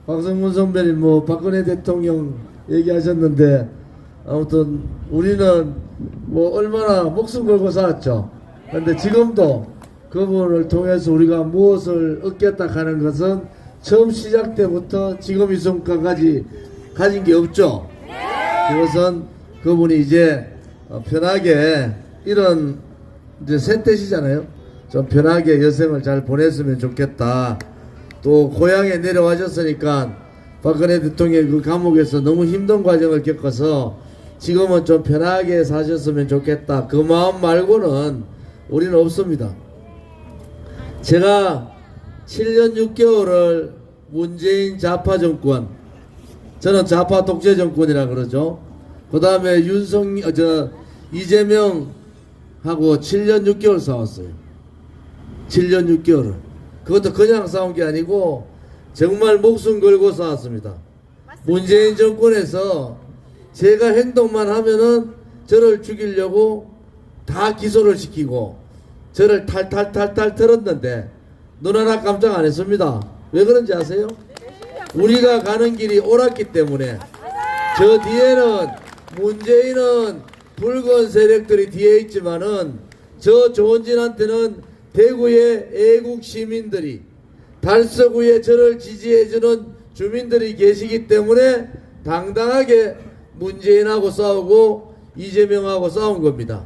박성문 선배님 박근혜 대통령 얘기하셨는데, 아무튼 우리는 얼마나 목숨 걸고 살았죠. 그런데 지금도 그분을 통해서 우리가 무엇을 얻겠다 하는 것은 처음 시작 때부터 지금 이 순간까지 가진 게 없죠. 그것은 그분이 이제 편하게 이런 이제 새 때시잖아요. 좀 편하게 여생을 잘 보냈으면 좋겠다. 또 고향에 내려와셨으니까 박근혜 대통령이 그 감옥에서 너무 힘든 과정을 겪어서 지금은 좀 편하게 사셨으면 좋겠다. 그 마음 말고는 우리는 없습니다. 제가 7년 6개월을 문재인 좌파 정권, 저는 좌파 독재 정권이라 그러죠. 그 다음에 이재명하고 7년 6개월 싸웠어요. 7년 6개월을. 그것도 그냥 싸운 게 아니고 정말 목숨 걸고 싸웠습니다. 문재인 정권에서 제가 행동만 하면은 저를 죽이려고 다 기소를 시키고 저를 탈탈 털었는데 눈 하나 깜짝 안 했습니다. 왜 그런지 아세요? 우리가 가는 길이 옳았기 때문에. 저 뒤에는 문재인은 붉은 세력들이 뒤에 있지만은 저 조원진한테는 대구의 애국 시민들이, 달서구에 저를 지지해주는 주민들이 계시기 때문에 당당하게 문재인하고 싸우고 이재명하고 싸운 겁니다.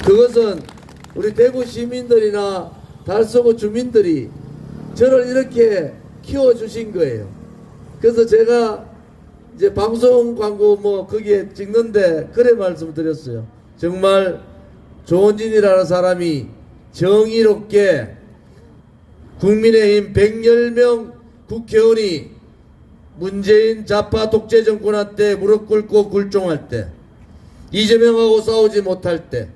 그것은 우리 대구 시민들이나 달서구 주민들이 저를 이렇게 키워주신 거예요. 그래서 제가 이제 방송 광고 거기에 찍는데 그래 말씀드렸어요. 정말 조원진이라는 사람이 정의롭게 국민의힘 110명 국회의원이 문재인 좌파 독재 정권한테 무릎 꿇고 굴종할 때, 이재명하고 싸우지 못할 때,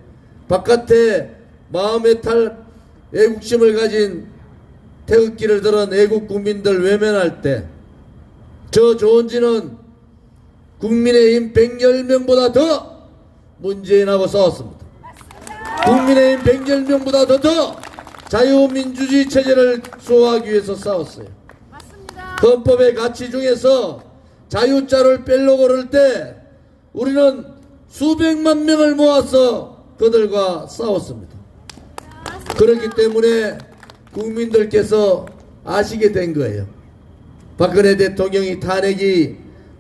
바깥에 마음의 애국심을 가진 태극기를 들은 애국 국민들 외면할 때, 저 조원진은 국민의힘 110명보다 더 문재인하고 싸웠습니다. 국민의힘 110명보다 더 자유민주주의 체제를 수호하기 위해서 싸웠어요. 맞습니다. 헌법의 가치 중에서 자유자를 빼려고 그럴 때 우리는 수백만 명을 모아서 그들과 싸웠습니다. 맞습니다. 그렇기 때문에 국민들께서 아시게 된 거예요. 박근혜 대통령이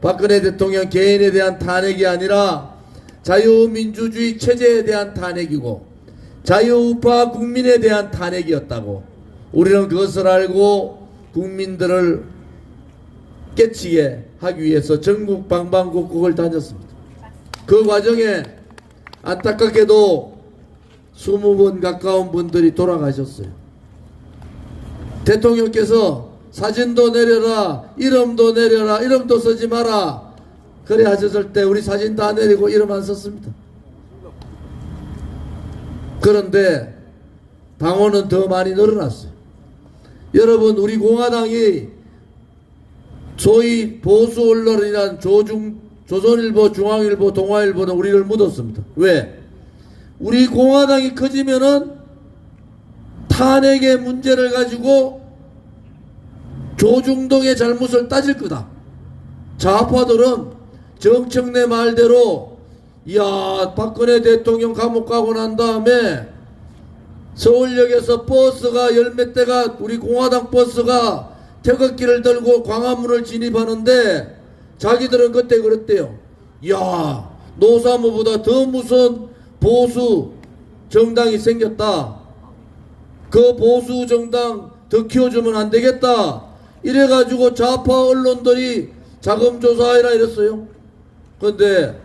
박근혜 대통령 개인에 대한 탄핵이 아니라 자유민주주의 체제에 대한 탄핵이고 자유우파 국민에 대한 탄핵이었다고. 우리는 그것을 알고 국민들을 깨치게 하기 위해서 전국 방방곡곡을 다녔습니다. 그 과정에 안타깝게도 20분 가까운 분들이 돌아가셨어요. 대통령께서 사진도 내려라, 이름도 내려라, 이름도 쓰지 마라 그래 하셨을 때 우리 사진 다 내리고 이름 안 썼습니다. 그런데 당원은 더 많이 늘어났어요. 여러분, 우리 공화당이 소위 보수 언론이란 조선일보, 중앙일보, 동아일보는 우리를 묻었습니다. 왜? 우리 공화당이 커지면은 탄핵의 문제를 가지고 조중동의 잘못을 따질 거다. 좌파들은 정청래 말대로 박근혜 대통령 감옥 가고 난 다음에 서울역에서 버스가 열몇 대가 우리 공화당 버스가 태극기를 들고 광화문을 진입하는데 자기들은 그때 그랬대요. 노사모보다 더 무서운 보수 정당이 생겼다. 그 보수 정당 더 키워주면 안 되겠다. 이래가지고 좌파 언론들이 자금조사해라 이랬어요. 그런데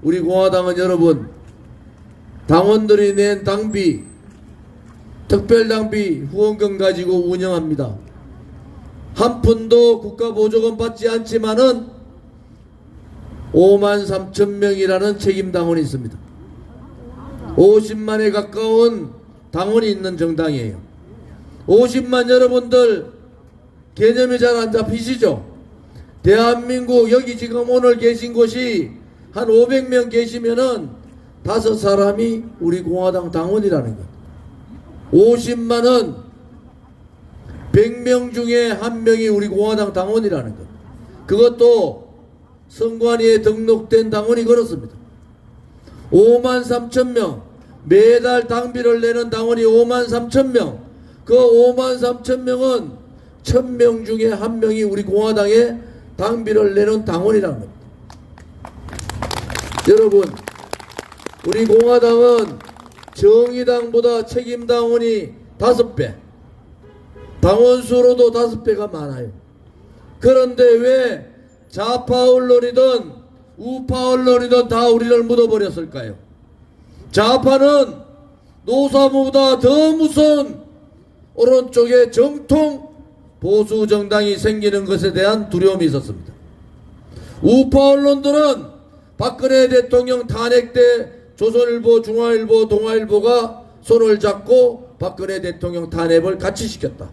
우리 공화당은 여러분, 당원들이 낸 당비, 특별당비 후원금 가지고 운영합니다. 한 푼도 국가보조금 받지 않지만은 53,000명이라는 책임당원이 있습니다. 50만에 가까운 당원이 있는 정당이에요. 50만 여러분들 개념이 잘 안 잡히시죠? 대한민국 여기 지금 오늘 계신 곳이 한 500명 계시면은 5사람이 우리 공화당 당원이라는 것. 50만은 100명 중에 1명이 우리 공화당 당원이라는 것. 그것도 선관위에 등록된 당원이 그렇습니다. 53,000명, 매달 당비를 내는 당원이 53,000명. 그 53,000명은 1,000명 중에 1명이 우리 공화당에 당비를 내는 당원이라는 겁니다. 여러분, 우리 공화당은 정의당보다 책임당원이 5배, 당원수로도 5배가 많아요. 그런데 왜 좌파 언론이든 우파 언론이든 다 우리를 묻어버렸을까요? 좌파는 노사모보다 더 무서운 오른쪽에 정통 보수 정당이 생기는 것에 대한 두려움이 있었습니다. 우파 언론들은 박근혜 대통령 탄핵 때 조선일보, 중화일보, 동아일보가 손을 잡고 박근혜 대통령 탄핵을 같이 시켰다.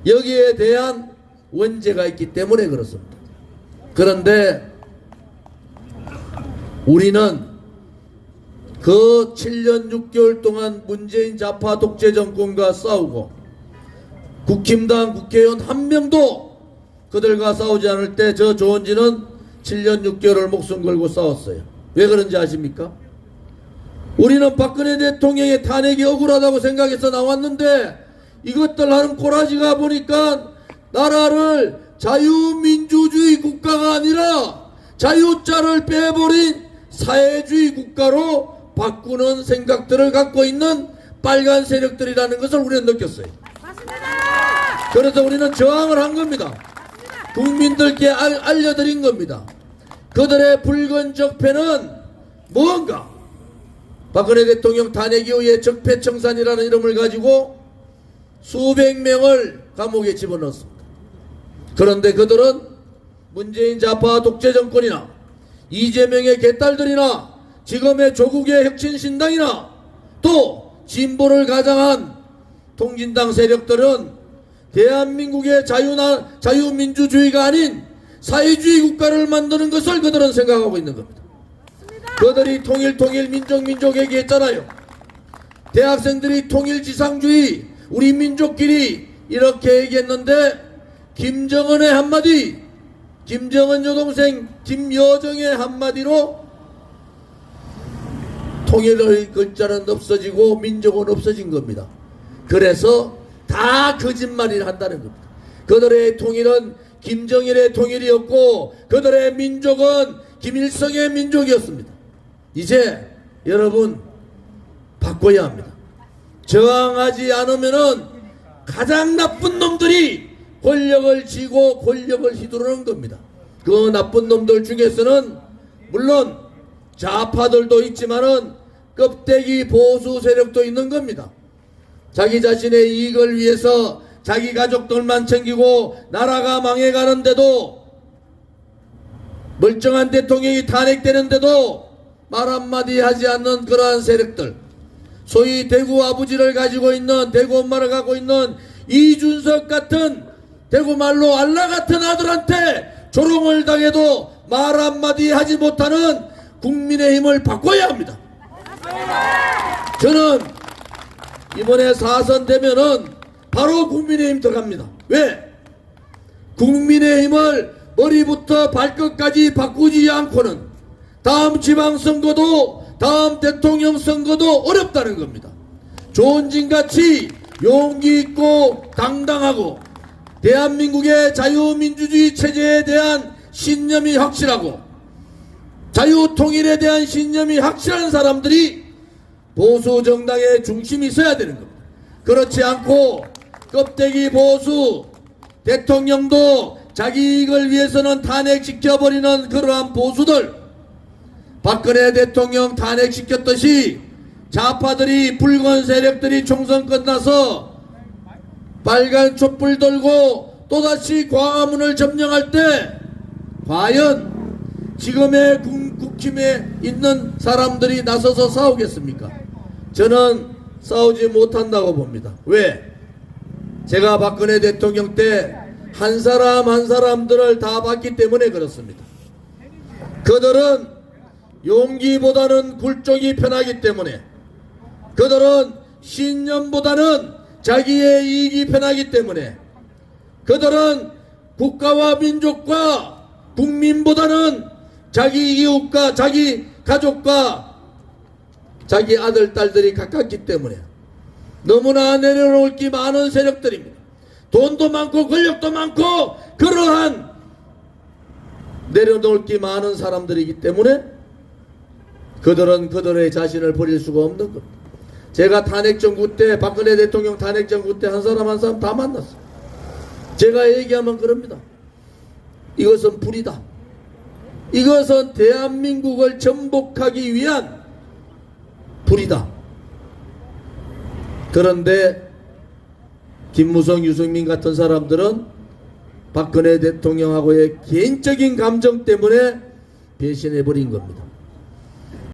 여기에 대한 원죄가 있기 때문에 그렇습니다. 그런데 우리는 그 7년 6개월 동안 문재인 좌파 독재 정권과 싸우고 국힘당 국회의원 한 명도 그들과 싸우지 않을 때 저 조원진은 7년 6개월을 목숨 걸고 싸웠어요. 왜 그런지 아십니까? 우리는 박근혜 대통령의 탄핵이 억울하다고 생각해서 나왔는데 이것들 하는 꼬라지가 보니까 나라를 자유민주주의 국가가 아니라 자유자를 빼버린 사회주의 국가로 바꾸는 생각들을 갖고 있는 빨간 세력들이라는 것을 우리는 느꼈어요. 맞습니다. 그래서 우리는 저항을 한 겁니다. 맞습니다. 국민들께 알려드린 겁니다. 그들의 붉은 적폐는 뭔가? 박근혜 대통령 탄핵 이후에 적폐청산이라는 이름을 가지고 수백 명을 감옥에 집어넣었습니다. 그런데 그들은 문재인 좌파 독재 정권이나 이재명의 개딸들이나 지금의 조국의 혁신신당이나 또 진보를 가장한 통진당 세력들은 대한민국의 자유민주주의가 아닌 사회주의 국가를 만드는 것을 그들은 생각하고 있는 겁니다. 그들이 통일 민족 얘기했잖아요. 대학생들이 통일지상주의 우리 민족끼리 이렇게 얘기했는데 김정은의 한마디, 김정은 여동생 김여정의 한마디로 통일의 글자는 없어지고 민족은 없어진 겁니다. 그래서 다 거짓말을 한다는 겁니다. 그들의 통일은 김정일의 통일이었고 그들의 민족은 김일성의 민족이었습니다. 이제 여러분 바꿔야 합니다. 저항하지 않으면은 가장 나쁜 놈들이 권력을 쥐고 권력을 휘두르는 겁니다. 그 나쁜 놈들 중에서는 물론 좌파들도 있지만은 껍데기 보수 세력도 있는 겁니다. 자기 자신의 이익을 위해서 자기 가족들만 챙기고 나라가 망해가는데도 멀쩡한 대통령이 탄핵되는데도 말 한마디 하지 않는 그러한 세력들, 소위 대구 아버지를 가지고 있는, 대구 엄마를 갖고 있는 이준석 같은 대구 말로 알라 같은 아들한테 조롱을 당해도 말 한마디 하지 못하는 국민의힘을 바꿔야 합니다. 저는 이번에 4선 되면은 바로 국민의힘 들어갑니다. 왜? 국민의힘을 머리부터 발끝까지 바꾸지 않고는 다음 지방선거도 다음 대통령 선거도 어렵다는 겁니다. 조원진같이 용기 있고 당당하고 대한민국의 자유민주주의 체제에 대한 신념이 확실하고 자유통일에 대한 신념이 확실한 사람들이 보수 정당의 중심이 있어야 되는 겁니다. 그렇지 않고 껍데기 보수, 대통령도 자기 이익을 위해서는 탄핵시켜버리는 그러한 보수들, 박근혜 대통령 탄핵시켰듯이 좌파들이 붉은 세력들이 총선 끝나서 빨간 촛불 들고 또다시 광화문을 점령할 때 과연 지금의 국힘에 있는 사람들이 나서서 싸우겠습니까? 저는 싸우지 못한다고 봅니다. 왜? 제가 박근혜 대통령 때 한 사람 한 사람들을 다 봤기 때문에 그렇습니다. 그들은 용기보다는 굴종이 편하기 때문에, 그들은 신념보다는 자기의 이익이 편하기 때문에 그들은 국가와 민족과 국민보다는 자기 이웃과 자기 가족과 자기 아들, 딸들이 가깝기 때문에 너무나 내려놓을 게 많은 세력들입니다. 돈도 많고 권력도 많고 그러한 내려놓을 게 많은 사람들이기 때문에 그들은 그들의 자신을 버릴 수가 없는 겁니다. 제가 탄핵정부 때, 박근혜 대통령 탄핵정부 때 한 사람 한 사람 다 만났어요. 제가 얘기하면 그럽니다. 이것은 불이다. 이것은 대한민국을 전복하기 위한 불이다. 그런데 김무성, 유승민 같은 사람들은 박근혜 대통령하고의 개인적인 감정 때문에 배신해버린 겁니다.